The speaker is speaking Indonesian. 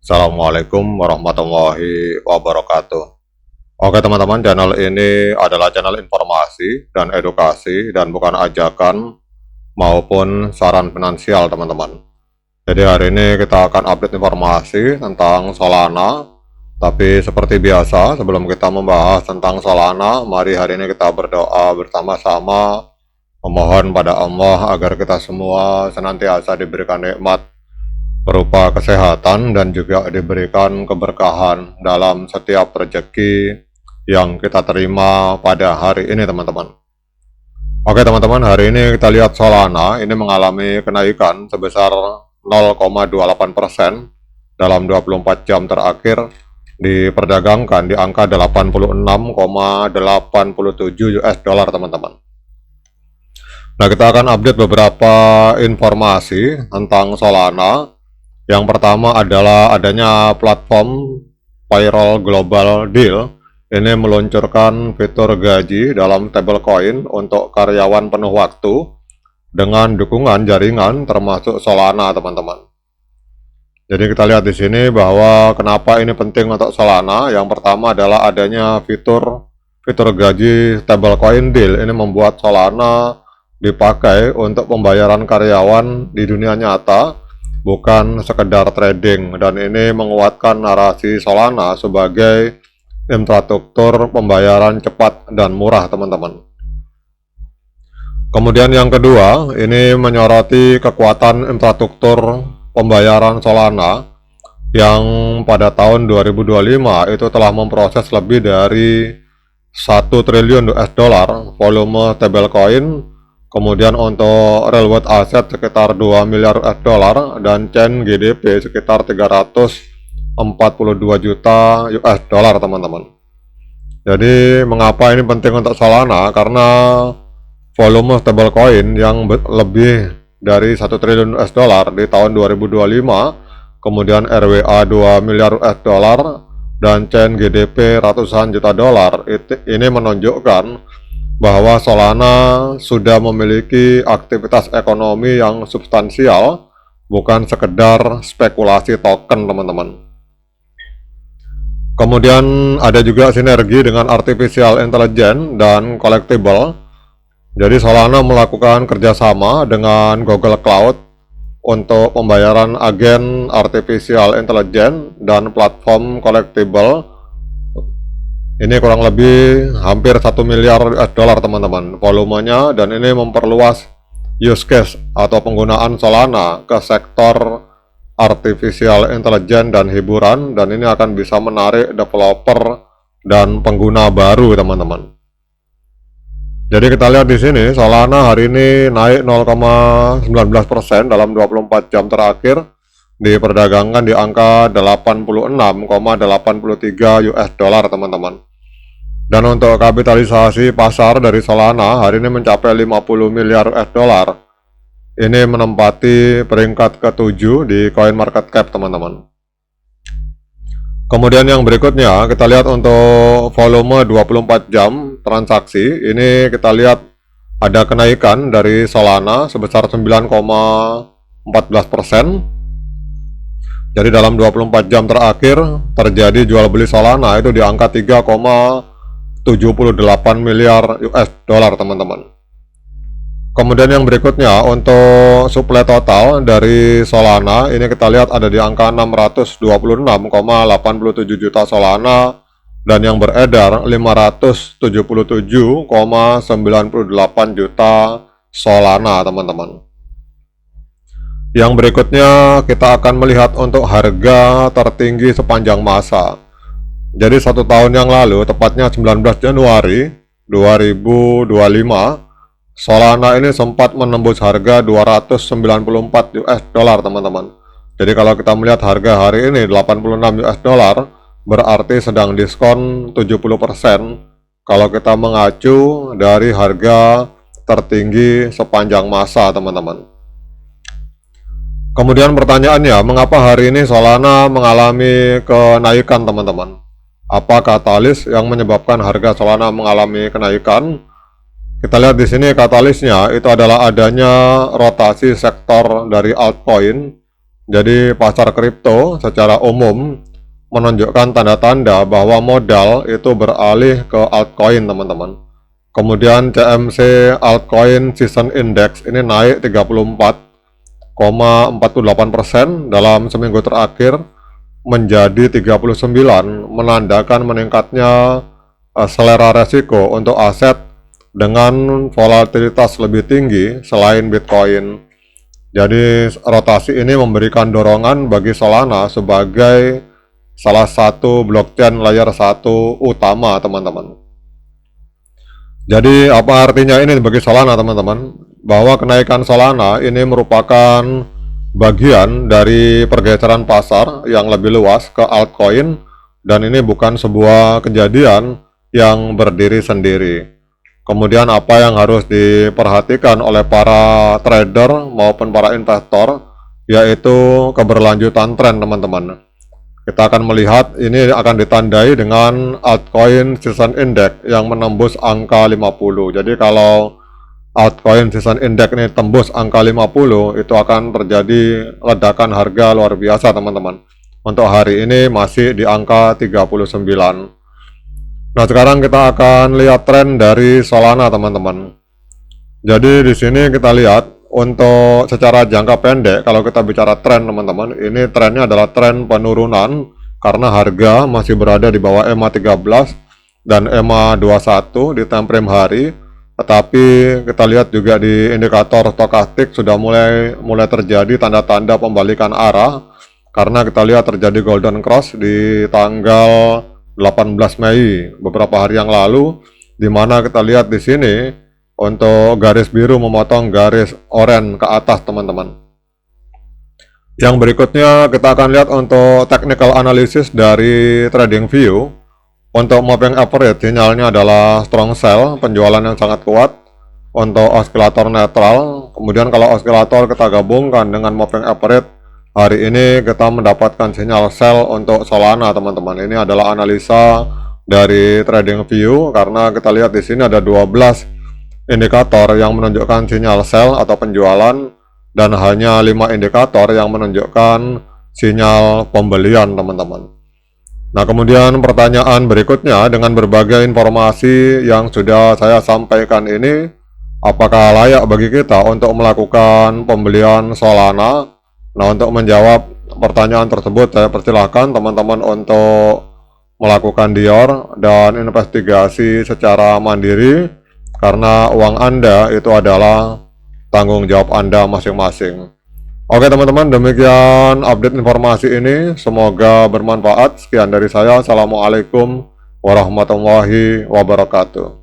Assalamualaikum warahmatullahi wabarakatuh. Oke teman-teman, channel ini adalah channel informasi dan edukasi dan bukan ajakan maupun saran finansial teman-teman. Jadi hari ini kita akan update informasi tentang Solana. Tapi seperti biasa, sebelum kita membahas tentang Solana, mari hari ini kita berdoa bersama-sama, memohon pada Allah agar kita semua senantiasa diberikan nikmat berupa kesehatan dan juga diberikan keberkahan dalam setiap rezeki yang kita terima pada hari ini teman-teman. Oke teman-teman, hari ini kita lihat Solana ini mengalami kenaikan sebesar 0,28% dalam 24 jam terakhir, diperdagangkan di angka 86,87 US dollar teman-teman. Nah, kita akan update beberapa informasi tentang Solana. Yang pertama adalah adanya platform Payroll Global Deal. Ini meluncurkan fitur gaji dalam stablecoin untuk karyawan penuh waktu dengan dukungan jaringan termasuk Solana, teman-teman. Jadi kita lihat di sini bahwa kenapa ini penting untuk Solana. Yang pertama adalah adanya fitur gaji stablecoin deal. Ini membuat Solana dipakai untuk pembayaran karyawan di dunia nyata, bukan sekedar trading, dan ini menguatkan narasi Solana sebagai infrastruktur pembayaran cepat dan murah teman-teman. Kemudian yang kedua, ini menyoroti kekuatan infrastruktur pembayaran Solana yang pada tahun 2025 itu telah memproses lebih dari 1 triliun US dollar volume stablecoin. Kemudian untuk real world asset sekitar 2 miliar US dollar dan chain GDP sekitar 342 juta US dollar teman-teman. Jadi mengapa ini penting untuk Solana? Karena volume stablecoin yang lebih dari 1 triliun US dollar di tahun 2025, kemudian RWA 2 miliar US dollar dan chain GDP ratusan juta dolar, ini menunjukkan bahwa Solana sudah memiliki aktivitas ekonomi yang substansial, bukan sekedar spekulasi token teman-teman. Kemudian ada juga sinergi dengan artificial intelligence dan collectible. Jadi Solana melakukan kerjasama dengan Google Cloud untuk pembayaran agen artificial intelligence dan platform collectible. Ini kurang lebih hampir 1 miliar US dollar teman-teman volumenya, dan ini memperluas use case atau penggunaan Solana ke sektor artificial intelligence dan hiburan, dan ini akan bisa menarik developer dan pengguna baru teman-teman. Jadi kita lihat di sini Solana hari ini naik 0,19% dalam 24 jam terakhir, diperdagangkan di angka 86,83 US dollar teman-teman. Dan untuk kapitalisasi pasar dari Solana hari ini mencapai 50 miliar US dollar. Ini menempati peringkat ke-7 di CoinMarketCap teman-teman. Kemudian yang berikutnya kita lihat untuk volume 24 jam transaksi. Ini kita lihat ada kenaikan dari Solana sebesar 9,14%. Jadi dalam 24 jam terakhir terjadi jual beli Solana itu di angka 3,78 miliar US dollar teman-teman. Kemudian yang berikutnya untuk suplai total dari Solana ini kita lihat ada di angka 626,87 juta Solana, dan yang beredar 577,98 juta Solana teman-teman. Yang berikutnya kita akan melihat untuk harga tertinggi sepanjang masa. Jadi 1 tahun yang lalu, tepatnya 19 Januari 2025, Solana ini sempat menembus harga 294 US dollar teman-teman. Jadi kalau kita melihat harga hari ini 86 US dollar, berarti sedang diskon 70% kalau kita mengacu dari harga tertinggi sepanjang masa teman-teman. Kemudian pertanyaannya, mengapa hari ini Solana mengalami kenaikan teman-teman? Apa katalis yang menyebabkan harga Solana mengalami kenaikan? Kita lihat di sini katalisnya itu adalah adanya rotasi sektor dari altcoin Jadi pasar kripto secara umum menunjukkan tanda-tanda bahwa modal itu beralih ke altcoin, teman-teman. Kemudian CMC Altcoin Season Index ini naik 34,48% dalam seminggu terakhir menjadi 39, menandakan meningkatnya selera resiko untuk aset dengan volatilitas lebih tinggi selain Bitcoin. Jadi rotasi ini memberikan dorongan bagi Solana sebagai salah satu blockchain layer 1 utama, teman-teman. Jadi apa artinya ini bagi Solana, teman-teman? Bahwa kenaikan Solana ini merupakan bagian dari pergeseran pasar yang lebih luas ke altcoin, dan ini bukan sebuah kejadian yang berdiri sendiri. Kemudian apa yang harus diperhatikan oleh para trader maupun para investor, yaitu keberlanjutan tren, teman-teman. Kita akan melihat ini akan ditandai dengan altcoin season index yang menembus angka 50. Jadi kalau altcoin season index ini tembus angka 50, itu akan terjadi ledakan harga luar biasa, teman-teman. Untuk hari ini masih di angka 39. Nah, sekarang kita akan lihat tren dari Solana, teman-teman. Jadi di sini kita lihat untuk secara jangka pendek, kalau kita bicara tren, teman-teman, ini trennya adalah tren penurunan karena harga masih berada di bawah EMA 13 dan EMA 21 di time frame hari. Tetapi kita lihat juga di indikator stokastik sudah mulai terjadi tanda-tanda pembalikan arah, karena kita lihat terjadi golden cross di tanggal 18 Mei beberapa hari yang lalu, di mana kita lihat di sini untuk garis biru memotong garis oranye ke atas, teman-teman. Yang berikutnya kita akan lihat untuk technical analysis dari TradingView. Untuk moving average sinyalnya adalah strong sell, penjualan yang sangat kuat. Untuk osilator netral, kemudian kalau osilator kita gabungkan dengan moving average, hari ini kita mendapatkan sinyal sell untuk Solana, teman-teman. Ini adalah analisa dari TradingView karena kita lihat di sini ada 12 indikator yang menunjukkan sinyal sell atau penjualan dan hanya 5 indikator yang menunjukkan sinyal pembelian, teman-teman. Nah, kemudian pertanyaan berikutnya, dengan berbagai informasi yang sudah saya sampaikan ini, apakah layak bagi kita untuk melakukan pembelian Solana? Nah, untuk menjawab pertanyaan tersebut, saya persilahkan teman-teman untuk melakukan dior dan investigasi secara mandiri, karena uang Anda itu adalah tanggung jawab Anda masing-masing. Oke, teman-teman, demikian update informasi ini. Semoga bermanfaat. Sekian dari saya. Assalamualaikum warahmatullahi wabarakatuh.